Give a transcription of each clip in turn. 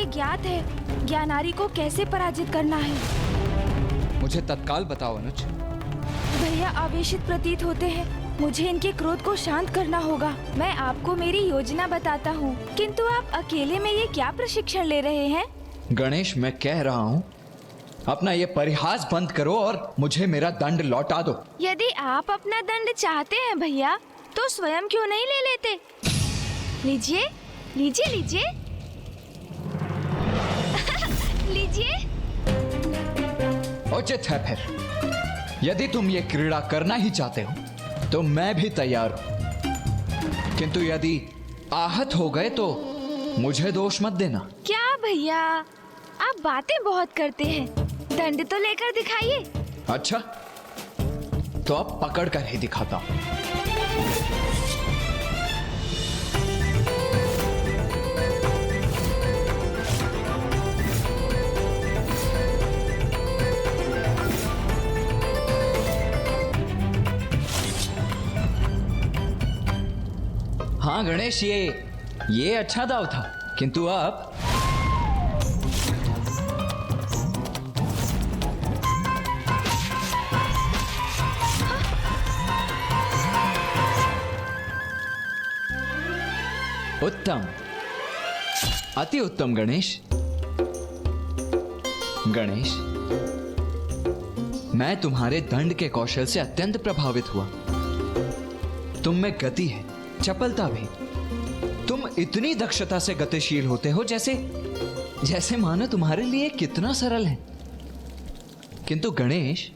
ज्ञात है ज्ञानारी को कैसे पराजित करना है। मुझे तत्काल बताओ अनुज। भैया आवेशित प्रतीत होते हैं, मुझे इनके क्रोध को शांत करना होगा। मैं आपको मेरी योजना बताता हूँ, किंतु आप अकेले में ये क्या प्रशिक्षण ले रहे हैं? गणेश, मैं कह रहा हूँ अपना ये परिहास बंद करो और मुझे मेरा दंड लौटा दो। यदि आप अपना दंड चाहते हैं भैया, तो स्वयं क्यों नहीं ले लेते? लीजिए लीजिए लीजिए लीजिए। उचित है फिर। यदि तुम ये क्रीड़ा करना ही चाहते हो तो मैं भी तैयार हूं, किंतु यदि आहत हो गए तो मुझे दोष मत देना। क्या भैया, आप बातें बहुत करते हैं, दंड तो लेकर दिखाइए। अच्छा, तो अब पकड़ कर ही दिखाता हूं। हाँ गणेश, ये अच्छा दाव था, किंतु अब उत्तम, अति उत्तम गणेश। गणेश, मैं तुम्हारे दंड के कौशल से अत्यंत प्रभावित हुआ। तुम में गति है, चपलता भी। तुम इतनी दक्षता से गतिशील होते हो जैसे मानो तुम्हारे लिए कितना सरल है। किंतु गणेश,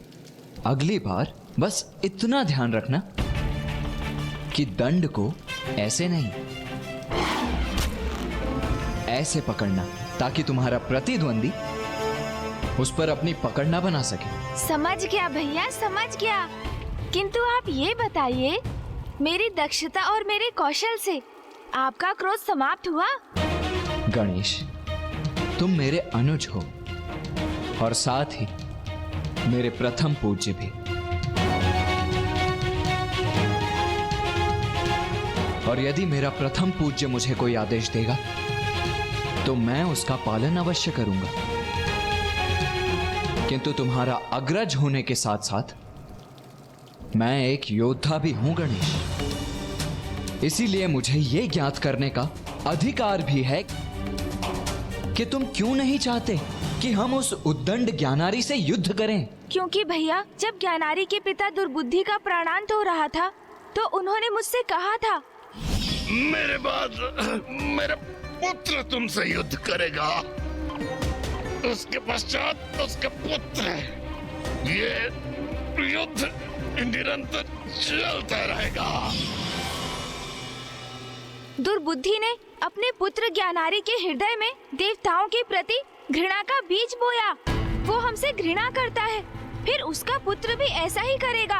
अगली बार बस इतना ध्यान रखना कि दंड को ऐसे नहीं, ऐसे पकड़ना, ताकि तुम्हारा प्रतिद्वंदी उस पर अपनी पकड़ ना बना सके। समझ गया भैया, समझ गया। किंतु आप ये बताइए, मेरी दक्षता और मेरे कौशल से आपका क्रोध समाप्त हुआ? गणेश, तुम मेरे अनुज हो और साथ ही मेरे प्रथम पूज्य भी। और यदि मेरा प्रथम पूज्य मुझे कोई आदेश देगा तो मैं उसका पालन अवश्य करूंगा। किंतु तुम्हारा अग्रज होने के साथ साथ मैं एक योद्धा भी हूं गणेश। इसीलिए मुझे यह ज्ञात करने का अधिकार भी है कि तुम क्यों नहीं चाहते कि हम उस उद्दंड ज्ञानारी से युद्ध करें। क्योंकि भैया, जब ज्ञानारी के पिता दुर्बुद्धि का प्राणांत हो रहा था तो उन्होंने मुझसे कहा था, मेरे बाद मेरा पुत्र तुमसे युद्ध करेगा, उसके पश्चात उसका पुत्र। ये युद्ध निरंतर चलता रहेगा। दुर्बुद्धि ने अपने पुत्र ज्ञानारी के हृदय में देवताओं के प्रति घृणा का बीज बोया। वो हमसे घृणा करता है, फिर उसका पुत्र भी ऐसा ही करेगा।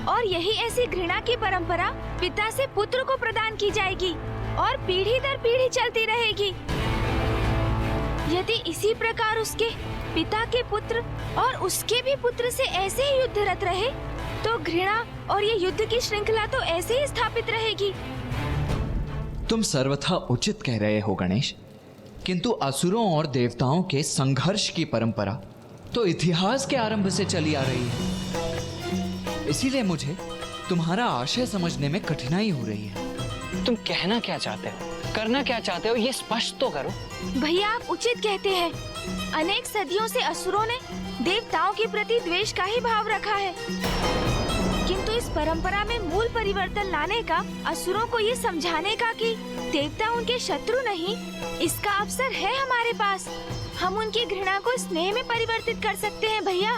और यही ऐसी घृणा की परंपरा पिता से पुत्र को प्रदान की जाएगी और पीढ़ी दर पीढ़ी चलती रहेगी। यदि इसी प्रकार उसके पिता के पुत्र और उसके भी पुत्र से ऐसे ही युद्धरत रहे तो घृणा और ये युद्ध की श्रृंखला तो ऐसे ही स्थापित रहेगी। तुम सर्वथा उचित कह रहे हो गणेश, किंतु असुरों और देवताओं के संघर्ष की परंपरा तो इतिहास के आरंभ से चली आ रही है। इसीलिए मुझे तुम्हारा आशय समझने में कठिनाई हो रही है। तुम कहना क्या चाहते हो, करना क्या चाहते हो, ये स्पष्ट तो करो। भैया, आप उचित कहते हैं। अनेक सदियों से असुरों ने देवताओं के प्रति द्वेष का ही भाव रखा है, किंतु इस परंपरा में मूल परिवर्तन लाने का, असुरों को ये समझाने का कि देवता उनके शत्रु नहीं, इसका अवसर है हमारे पास। हम उनकी घृणा को स्नेह में परिवर्तित कर सकते हैं भैया,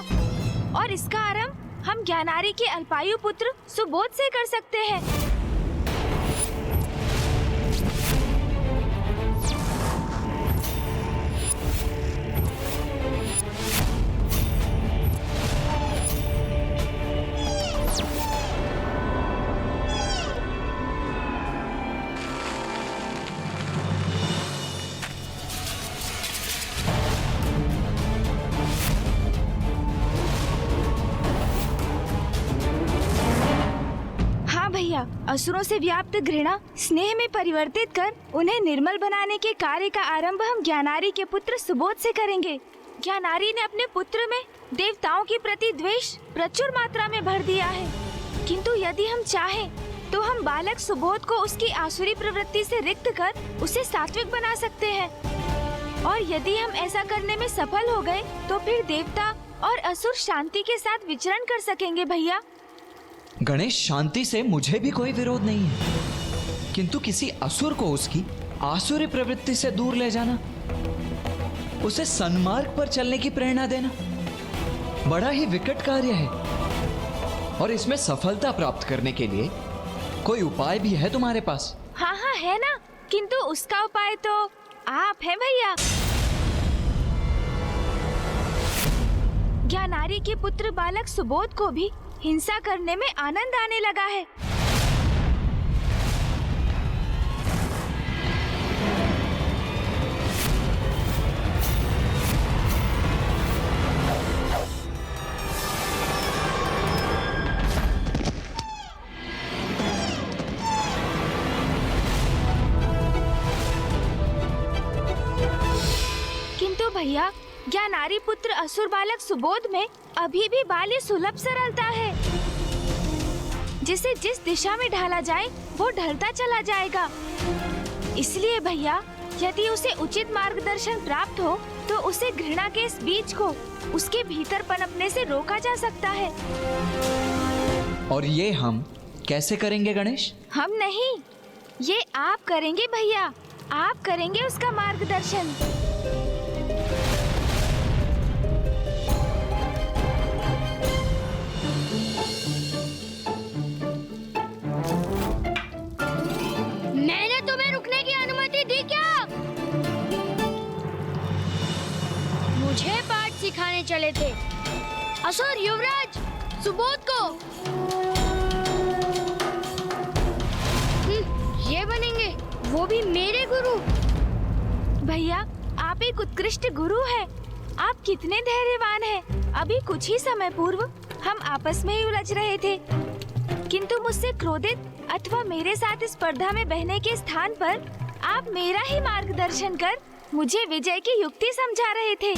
और इसका आरंभ हम ज्ञानारी के अल्पायु पुत्र सुबोध से कर सकते हैं। भैया, असुरों से व्याप्त घृणा स्नेह में परिवर्तित कर उन्हें निर्मल बनाने के कार्य का आरंभ हम ज्ञानारी के पुत्र सुबोध से करेंगे। ज्ञानारी ने अपने पुत्र में देवताओं के प्रति द्वेष प्रचुर मात्रा में भर दिया है, किंतु यदि हम चाहें तो हम बालक सुबोध को उसकी आसुरी प्रवृत्ति से रिक्त कर उसे सात्विक बना सकते हैं। और यदि हम ऐसा करने में सफल हो गए तो फिर देवता और असुर शांति के साथ विचरण कर सकेंगे भैया। गणेश, शांति से मुझे भी कोई विरोध नहीं है, किंतु किसी असुर को उसकी आसुरी प्रवृत्ति से दूर ले जाना, उसे सन्मार्ग पर चलने की प्रेरणा देना बड़ा ही विकट कार्य है। और इसमें सफलता प्राप्त करने के लिए कोई उपाय भी है तुम्हारे पास? हाँ हाँ है ना, किंतु उसका उपाय तो आप हैं भैया। ज्ञानारी के पुत्र बालक सुबोध को भी हिंसा करने में आनंद आने लगा है। किंतु भैया, ज्ञानारी पुत्र असुर बालक सुबोध में अभी भी बाल्य सुलभ सरलता है, जिसे जिस दिशा में ढाला जाए वो ढलता चला जाएगा। इसलिए भैया, यदि उसे उचित मार्गदर्शन प्राप्त हो तो उसे घृणा के इस बीज को उसके भीतर पनपने से रोका जा सकता है। और ये हम कैसे करेंगे गणेश? हम नहीं, ये आप करेंगे भैया, आप करेंगे उसका मार्गदर्शन। मैंने तुम्हें रुकने की अनुमति दी क्या? मुझे पाठ सिखाने चले थे असुर युवराज सुबोध को। ये बनेंगे वो भी मेरे गुरु। भैया, आप एक उत्कृष्ट गुरु हैं। आप कितने धैर्यवान हैं। अभी कुछ ही समय पूर्व हम आपस में ही उलझ रहे थे, किंतु मुझसे क्रोधित अथवा मेरे साथ स्पर्धा में बहने के स्थान पर आप मेरा ही मार्गदर्शन कर मुझे विजय की युक्ति समझा रहे थे।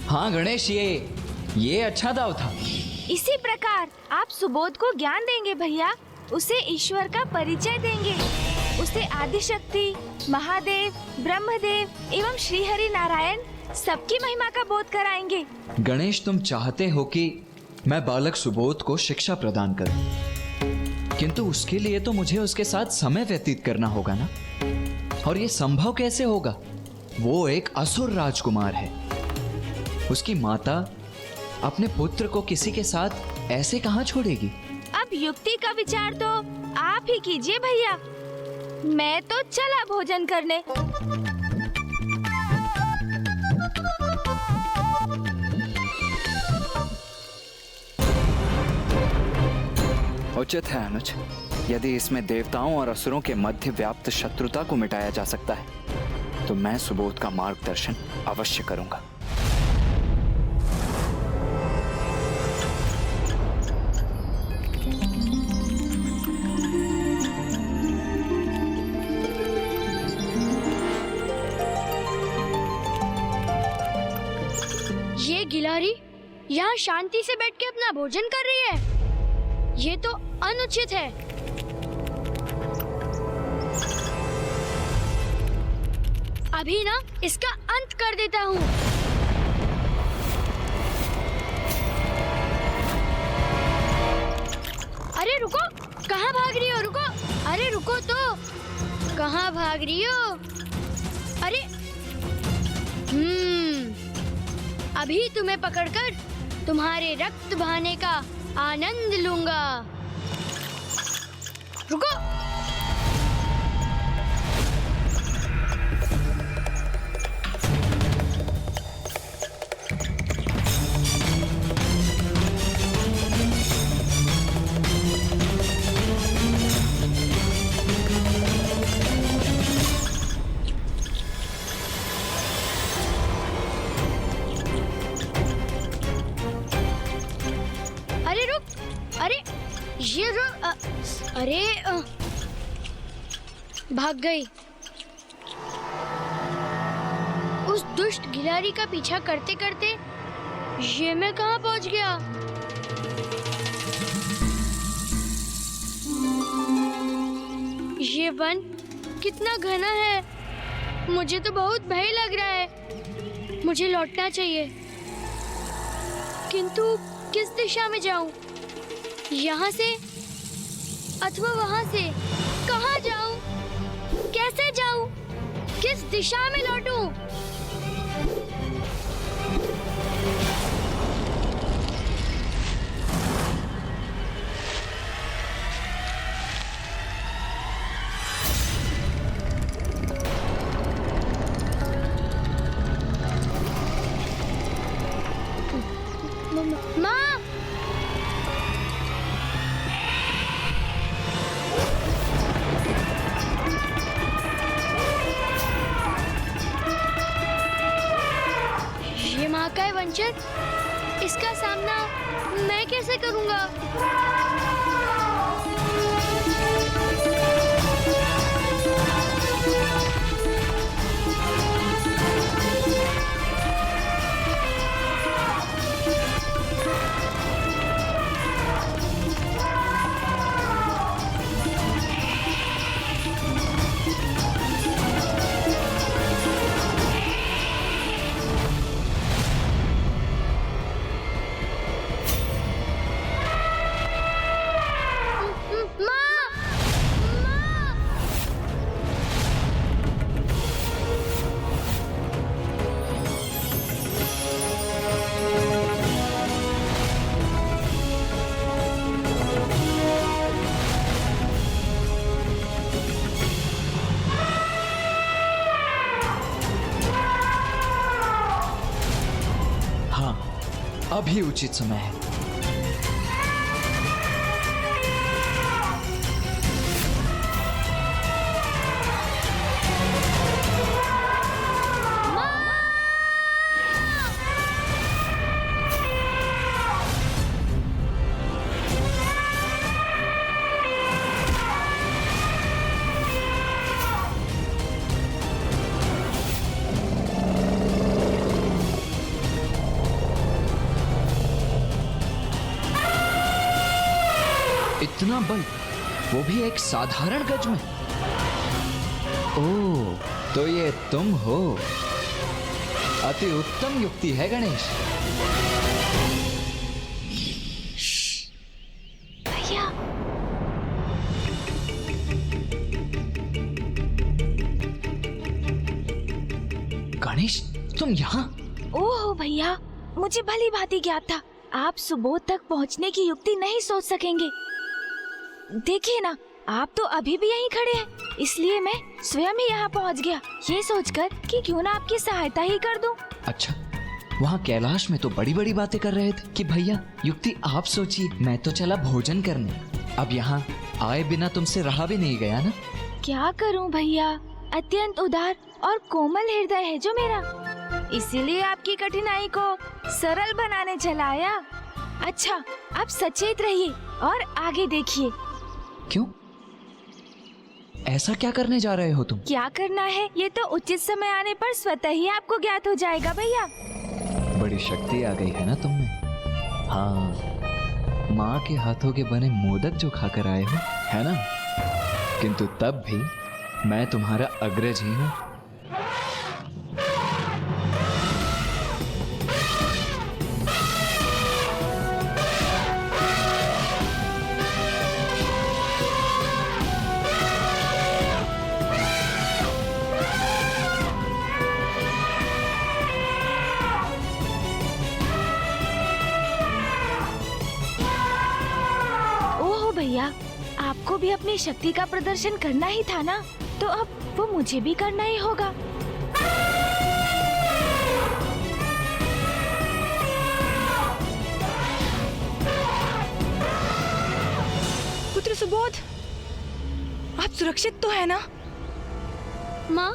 हाँ गणेश, ये अच्छा दाव था। इसी प्रकार आप सुबोध को ज्ञान देंगे भैया, उसे ईश्वर का परिचय देंगे, उसे आदिशक्ति, महादेव, ब्रह्मदेव एवं श्री हरि नारायण सबकी महिमा का बोध कराएंगे। गणेश, तुम चाहते हो कि मैं बालक सुबोध को शिक्षा प्रदान करूं, किंतु उसके लिए तो मुझे उसके साथ समय व्यतीत करना होगा ना। और ये संभव कैसे होगा? वो एक असुर राजकुमार है। उसकी माता अपने पुत्र को किसी के साथ ऐसे कहां छोड़ेगी? अब युक्ति का विचार तो आप ही कीजिए भैया, मैं तो चला भोजन करने। उचित है अनुज, यदि इसमें देवताओं और असुरों के मध्य व्याप्त शत्रुता को मिटाया जा सकता है तो मैं सुबोध का मार्गदर्शन अवश्य करूंगा। ये गिलहरी यहाँ शांति से बैठ के अपना भोजन कर रही है, ये तो अनुचित है। अभी ना इसका अंत कर देता हूँ। अरे रुको, कहाँ भाग रही हो? रुको, अरे रुको तो, कहाँ भाग रही हो? अरे अभी तुम्हें पकड़कर तुम्हारे रक्त बहाने का आनंद लूंगा। रुको। अरे ये अरे भाग गई। उस दुष्ट गिलहरी का पीछा करते करते ये मैं कहाँ पहुँच गया? ये वन कितना घना है, मुझे तो बहुत भय लग रहा है। मुझे लौटना चाहिए, किंतु किस दिशा में जाऊं? यहाँ से अथवा वहाँ से? कहाँ जाऊं? कैसे जाऊं? किस दिशा में लौटूं? माँ! ये महाकाय वंचक, इसका सामना मैं कैसे करूंगा? हाँ, अभी उचित समय है। इतना बल, वो भी एक साधारण गज में। ओह, तो ये तुम हो। अति उत्तम युक्ति है गणेश। भैया, गणेश, तुम यहाँ? ओहो भैया, मुझे भली भांति ज्ञात था आप सुबोध तक पहुंचने की युक्ति नहीं सोच सकेंगे। देखिए ना, आप तो अभी भी यहीं खड़े हैं, इसलिए मैं स्वयं ही यहाँ पहुँच गया, ये सोचकर कि क्यों ना आपकी सहायता ही कर दूं। अच्छा, वहाँ कैलाश में तो बड़ी बड़ी बातें कर रहे थे कि भैया युक्ति आप सोचिए, मैं तो चला भोजन करने। अब यहाँ आए बिना तुमसे रहा भी नहीं गया ना। क्या करूं भैया, अत्यंत उदार और कोमल हृदय है जो मेरा, इसीलिए आपकी कठिनाई को सरल बनाने चला आया। अच्छा, आप सचेत रहिए और आगे देखिए। क्यों? ऐसा क्या करने जा रहे हो तुम? क्या करना है ये तो उचित समय आने पर स्वतः ही आपको ज्ञात हो जाएगा भैया। बड़ी शक्ति आ गई है ना तुम में। हाँ, माँ के हाथों के बने मोदक जो खाकर आए हो, है ना? किंतु तब भी मैं तुम्हारा अग्रज ही हूँ। भैया, आपको भी अपनी शक्ति का प्रदर्शन करना ही था ना, तो अब वो मुझे भी करना ही होगा। पुत्र सुबोध, आप सुरक्षित तो है ना? माँ,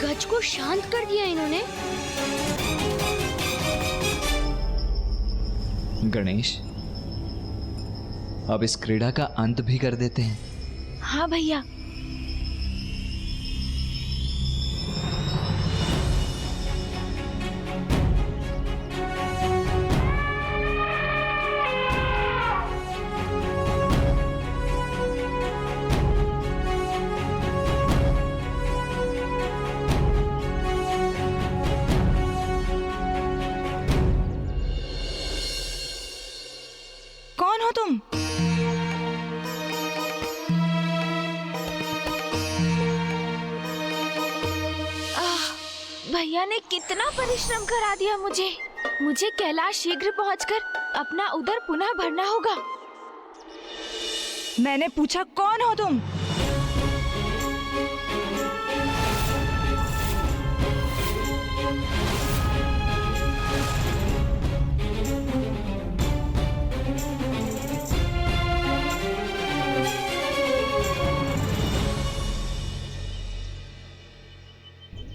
गज को शांत कर दिया इन्होंने। गणेश, अब इस क्रीड़ा का अंत भी कर देते हैं। हाँ भैया। कौन हो तुम? भैया ने कितना परिश्रम करा दिया मुझे। मुझे कैलाश शीघ्र पहुंचकर अपना उदर पुनः भरना होगा। मैंने पूछा कौन हो तुम?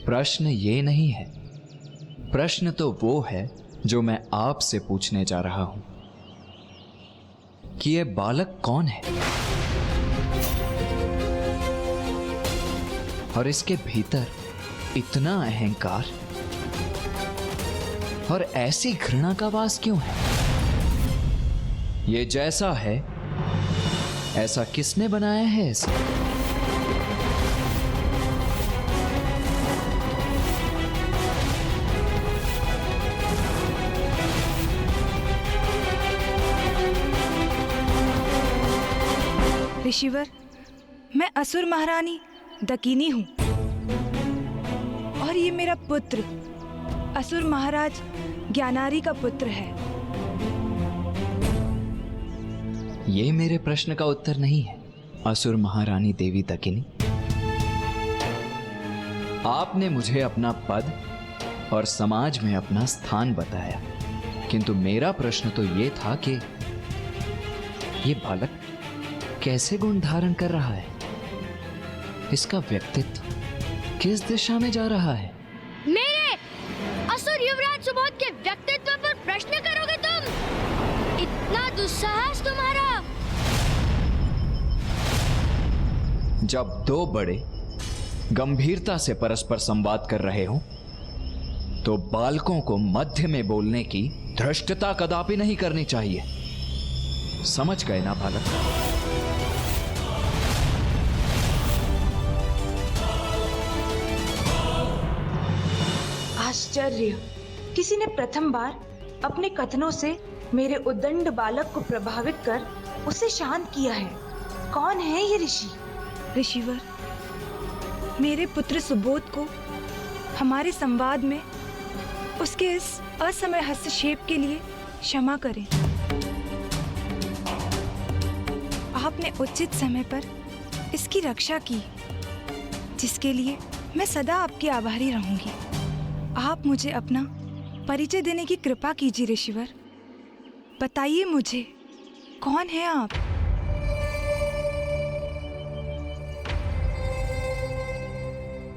प्रश्न ये नहीं है, प्रश्न तो वो है जो मैं आपसे पूछने जा रहा हूं कि ये बालक कौन है और इसके भीतर इतना अहंकार और ऐसी घृणा का वास क्यों है? ये जैसा है ऐसा किसने बनाया है इसे? ऋषिवर, मैं असुर महारानी दकिनी हूँ और ये मेरा पुत्र असुर महाराज ज्ञानारी का पुत्र है। ये मेरे प्रश्न का उत्तर नहीं है, असुर महारानी देवी दकिनी। आपने मुझे अपना पद और समाज में अपना स्थान बताया, किंतु मेरा प्रश्न तो ये था कि ये बालक कैसे गुण धारण कर रहा है? इसका व्यक्तित्व किस दिशा में जा रहा है? मेरे असुर युवराज सुबोध के व्यक्तित्व पर प्रश्न करोगे तुम? इतना दुस्साहस तुम्हारा? जब दो बड़े गंभीरता से परस्पर संवाद कर रहे हो तो बालकों को मध्य में बोलने की धृष्टता कदापि नहीं करनी चाहिए। समझ गए ना बालक? आश्चर्य, किसी ने प्रथम बार अपने कथनों से मेरे उद्दंड बालक को प्रभावित कर उसे शांत किया है। कौन है ये ऋषि? ऋषिवर, मेरे पुत्र सुबोध को हमारे संवाद में उसके इस असमय हस्तक्षेप के लिए क्षमा करें। आपने उचित समय पर इसकी रक्षा की, जिसके लिए मैं सदा आपकी आभारी रहूंगी। आप मुझे अपना परिचय देने की कृपा कीजिए ऋषिवर। बताइए मुझे, कौन है आप?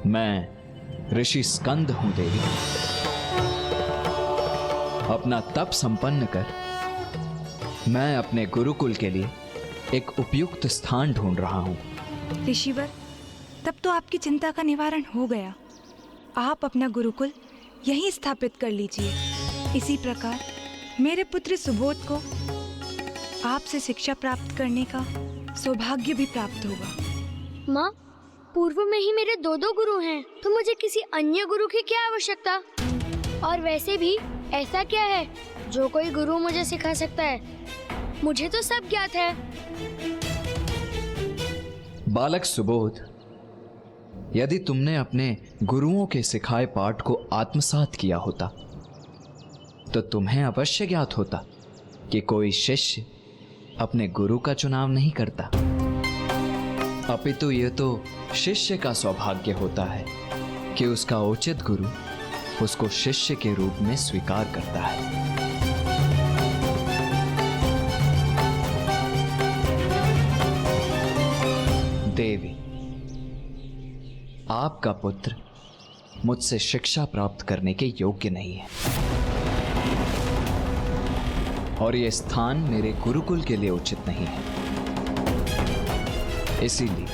मैं ऋषि स्कंद हूं देवी। अपना तप संपन्न कर मैं अपने गुरुकुल के लिए एक उपयुक्त स्थान ढूंढ रहा हूं। ऋषिवर, तब तो आपकी चिंता का निवारण हो गया। आप अपना गुरुकुल यहीं स्थापित कर लीजिए। इसी प्रकार मेरे पुत्र सुबोध को आपसे शिक्षा प्राप्त करने का सौभाग्य भी प्राप्त होगा। माँ, पूर्व में ही मेरे दो गुरु हैं, तो मुझे किसी अन्य गुरु की क्या आवश्यकता? और वैसे भी ऐसा क्या है जो कोई गुरु मुझे सिखा सकता है? मुझे तो सब ज्ञात है। बालक सुबोध, यदि तुमने अपने गुरुओं के सिखाए पाठ को आत्मसात किया होता तो तुम्हें अवश्य ज्ञात होता कि कोई शिष्य अपने गुरु का चुनाव नहीं करता, अपितु ये तो शिष्य का सौभाग्य होता है कि उसका उचित गुरु उसको शिष्य के रूप में स्वीकार करता है। देवी, आपका पुत्र मुझसे शिक्षा प्राप्त करने के योग्य नहीं है और यह स्थान मेरे गुरुकुल के लिए उचित नहीं है। इसीलिए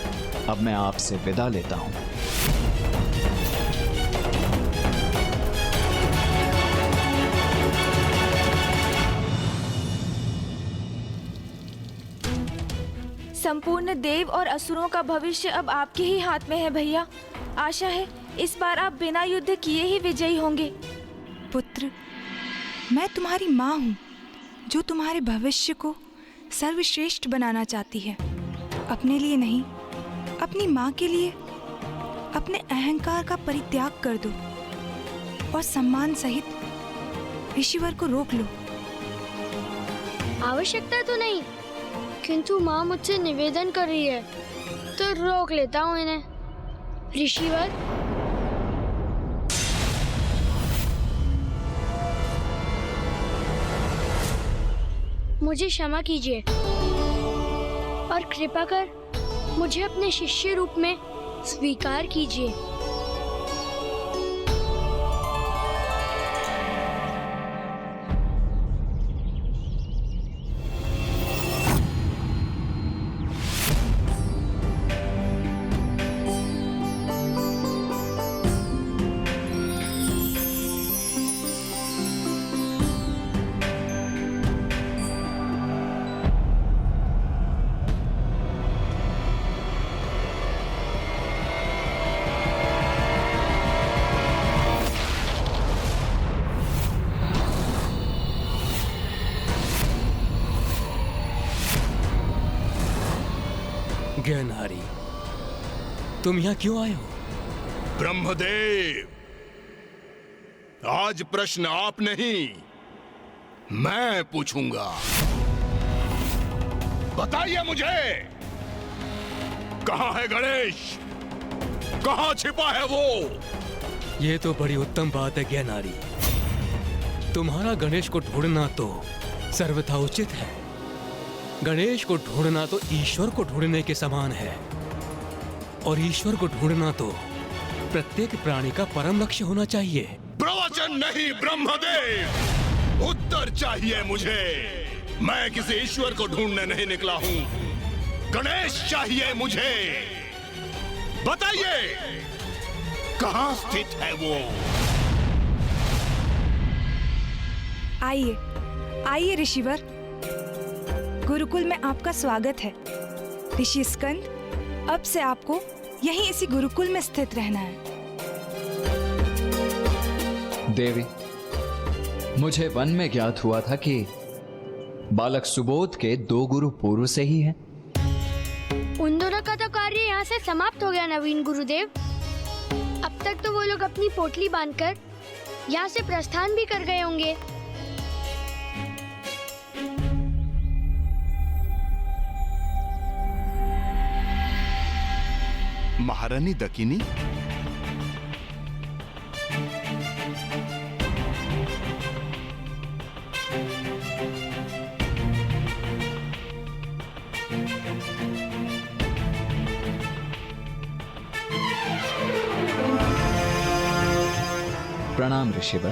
अब मैं आपसे विदा लेता हूं। संपूर्ण देव और असुरों का भविष्य अब आपके ही हाथ में है भैया। आशा है इस बार आप बिना युद्ध किए ही विजयी होंगे। पुत्र, मैं तुम्हारी माँ हूँ जो तुम्हारे भविष्य को सर्वश्रेष्ठ बनाना चाहती है। अपने लिए नहीं, अपनी माँ के लिए अपने अहंकार का परित्याग कर दो और सम्मान सहित ऋषिवर को रोक लो। आवश्यकता तो नहीं, किंतु माँ मुझसे निवेदन कर रही है तो रोक लेता हूँ इन्हें। ऋषिवर, मुझे क्षमा कीजिए और कृपा कर मुझे अपने शिष्य रूप में स्वीकार कीजिए। ज्ञानहारी, तुम यहाँ क्यों आए हो? ब्रह्मदेव, आज प्रश्न आप नहीं, मैं पूछूंगा। बताइए मुझे, कहाँ है गणेश? कहाँ छिपा है वो? ये तो बड़ी उत्तम बात है ज्ञानहारी। तुम्हारा गणेश को ढूंढना तो सर्वथा उचित है। गणेश को ढूंढना तो ईश्वर को ढूंढने के समान है और ईश्वर को ढूंढना तो प्रत्येक प्राणी का परम लक्ष्य होना चाहिए। प्रवचन नहीं ब्रह्मदेव, उत्तर चाहिए मुझे। मैं किसी ईश्वर को ढूंढने नहीं निकला हूँ, गणेश चाहिए मुझे। बताइए, कहाँ स्थित है वो? आइए, आइए ऋषिवर, गुरुकुल में आपका स्वागत है। ऋषि स्कंद, अब से आपको यहीं इसी गुरुकुल में स्थित रहना है। देवी, मुझे वन में ज्ञात हुआ था कि बालक सुबोध के 2 गुरु पूर्व से ही हैं। उन दोनों का तो कार्य यहाँ से समाप्त हो गया नवीन गुरुदेव। अब तक तो वो लोग अपनी पोटली बांधकर यहाँ से प्रस्थान भी कर गए होंगे। महारानी दकिनी, प्रणाम ऋषिवर।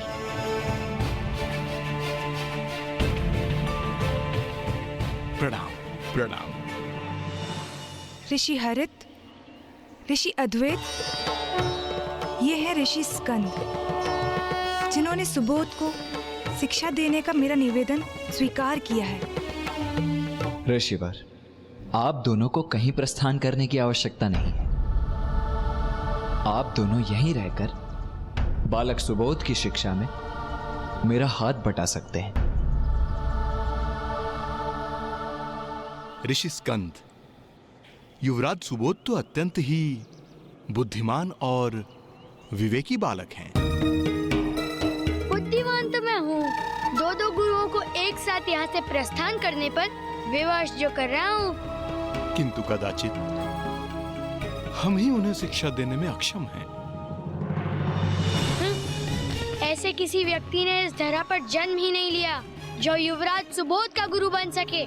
प्रणाम प्रणाम। ऋषि हरित, ऋषि अद्वैत, ये है ऋषि स्कंद, जिन्होंने सुबोध को शिक्षा देने का मेरा निवेदन स्वीकार किया है। ऋषिवर, आप दोनों को कहीं प्रस्थान करने की आवश्यकता नहीं है। आप दोनों यहीं रहकर बालक सुबोध की शिक्षा में मेरा हाथ बटा सकते हैं। ऋषि स्कंद, युवराज सुबोध तो अत्यंत ही बुद्धिमान और विवेकी बालक हैं। बुद्धिमान तो मैं हूँ। 2 गुरुओं को एक साथ यहाँ से प्रस्थान करने पर विवश जो कर रहा हूँ। किंतु कदाचित हम ही उन्हें शिक्षा देने में अक्षम हैं। ऐसे किसी व्यक्ति ने इस धरा पर जन्म ही नहीं लिया जो युवराज सुबोध का गुरु बन सके।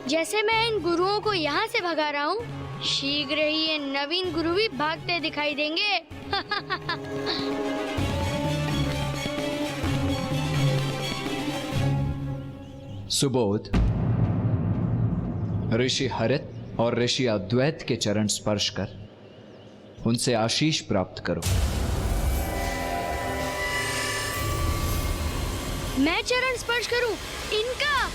जैसे मैं इन गुरुओं को यहाँ से भगा रहा हूँ, शीघ्र ही ये नवीन गुरु भी भागते दिखाई देंगे। सुबोध, ऋषि हरित और ऋषि अद्वैत के चरण स्पर्श कर उनसे आशीष प्राप्त करो। मैं चरण स्पर्श करूं इनका?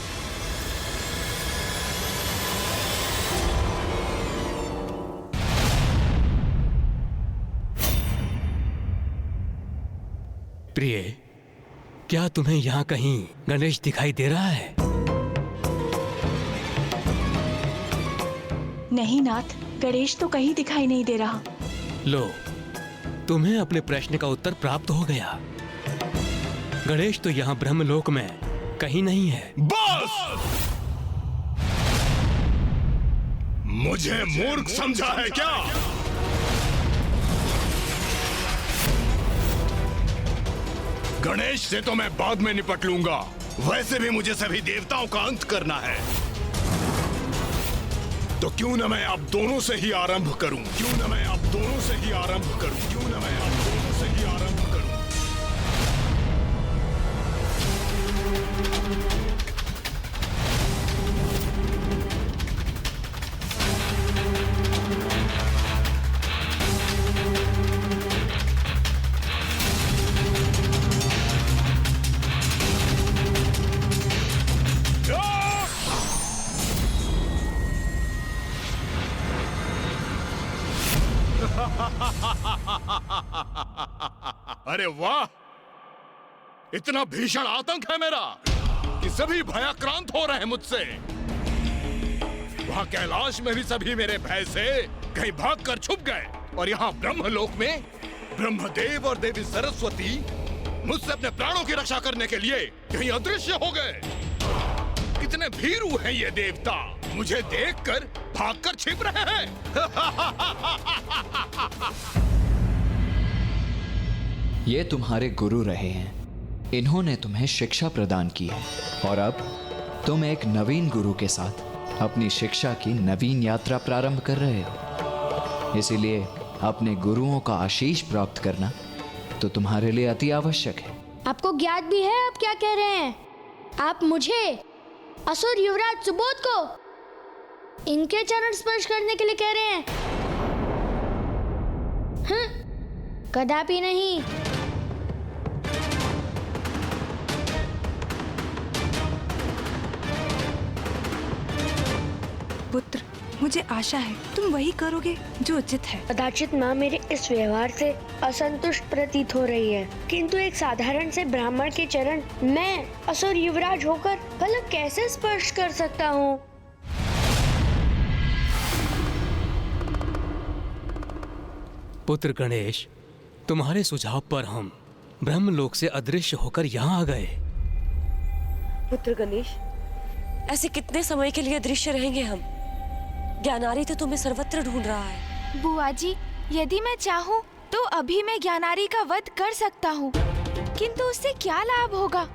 प्रिय, क्या तुम्हें यहाँ कहीं गणेश दिखाई दे रहा है? नहीं नाथ, गणेश तो कहीं दिखाई नहीं दे रहा। लो, तुम्हें अपने प्रश्न का उत्तर प्राप्त हो गया। गणेश तो यहाँ ब्रह्मलोक में कहीं नहीं है। बस! मुझे मूर्ख समझा है क्या? गणेश से तो मैं बाद में निपट लूंगा। वैसे भी मुझे सभी देवताओं का अंत करना है। तो क्यों न मैं आप दोनों से ही आरंभ करूं? क्यों न मैं आप दोनों से ही आरंभ करूं? क्यों न मैं आप दोनों से ही आरंभ करूं? अरे वाह! इतना भीषण आतंक है मेरा कि सभी भयाक्रांत हो रहे हैं मुझसे। वहां कैलाश में भी सभी मेरे भय से कहीं भागकर छुप गए, और यहाँ ब्रह्मलोक में ब्रह्मदेव और देवी सरस्वती मुझसे अपने प्राणों की रक्षा करने के लिए कहीं अदृश्य हो गए। कितने भीरू हैं ये देवता, मुझे देखकर भागकर छिप रहे हैं। ये तुम्हारे गुरु रहे हैं। इन्होंने तुम्हें शिक्षा प्रदान की है और अब तुम एक नवीन गुरु के साथ अपनी शिक्षा की नवीन यात्रा प्रारंभ कर रहे हो। इसीलिए अपने गुरुओं का आशीष प्राप्त करना तो तुम्हारे लिए अति आवश्यक है। आपको ज्ञात भी है आप क्या कह रहे हैं? आप मुझे, असुर युवराज सुबोध को, इनके चरण स्पर्श करने के लिए कह रहे हैं? कदापि नहीं। पुत्र, मुझे आशा है तुम वही करोगे जो उचित है। कदाचित माँ मेरे इस व्यवहार से असंतुष्ट प्रतीत हो रही है, किंतु एक साधारण से ब्राह्मण के चरण मैं असुर युवराज होकर भला कैसे स्पर्श कर सकता हूँ? पुत्र गणेश, तुम्हारे सुझाव पर हम ब्रह्मलोक से अदृश्य होकर यहाँ आ गए। पुत्र गणेश, ऐसे कितने समय के लिए अदृश्य रहेंगे हम? ज्ञानारी तो तुम्हें सर्वत्र ढूंढ रहा है। बुआ जी, यदि मैं चाहूँ तो अभी मैं ज्ञानारी का वध कर सकता हूँ, किंतु उससे क्या लाभ होगा?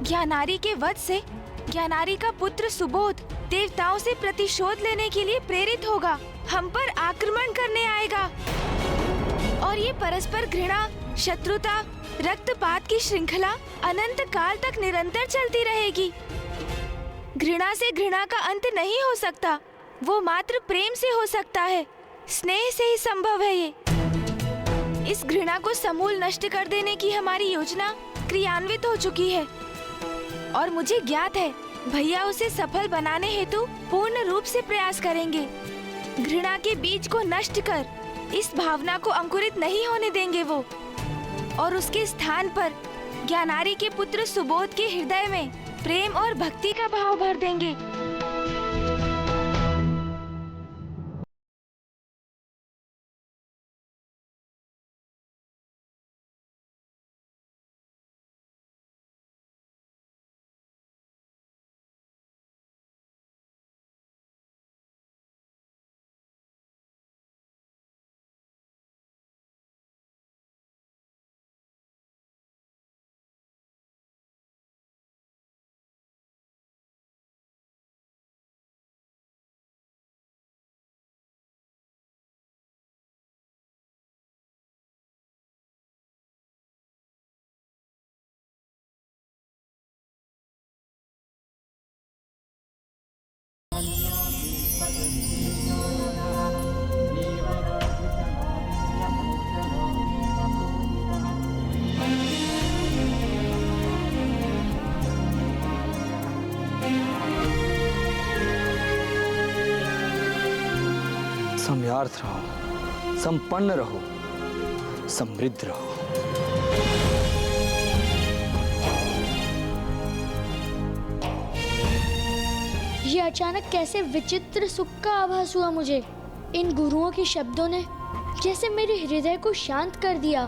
ज्ञानारी के वध से ज्ञानारी का पुत्र सुबोध देवताओं से प्रतिशोध लेने के लिए प्रेरित होगा, हम पर आक्रमण करने आएगा, और ये परस्पर घृणा, शत्रुता, रक्तपात की श्रृंखला अनंत काल तक निरंतर चलती रहेगी। घृणा से घृणा का अंत नहीं हो सकता, वो मात्र प्रेम से हो सकता है, स्नेह से ही संभव है ये। इस घृणा को समूल नष्ट कर देने की हमारी योजना क्रियान्वित हो चुकी है, और मुझे ज्ञात है भैया उसे सफल बनाने हेतु पूर्ण रूप से प्रयास करेंगे। घृणा के बीज को नष्ट कर इस भावना को अंकुरित नहीं होने देंगे वो, और उसके स्थान पर ज्ञानारी के पुत्र सुबोध के हृदय में प्रेम और भक्ति का भाव भर देंगे। कृतार्थ रहो, संपन्न रहो, समृद्ध रहो। ये अचानक कैसे विचित्र सुख का आभास हुआ मुझे। इन गुरुओं के शब्दों ने जैसे मेरे हृदय को शांत कर दिया।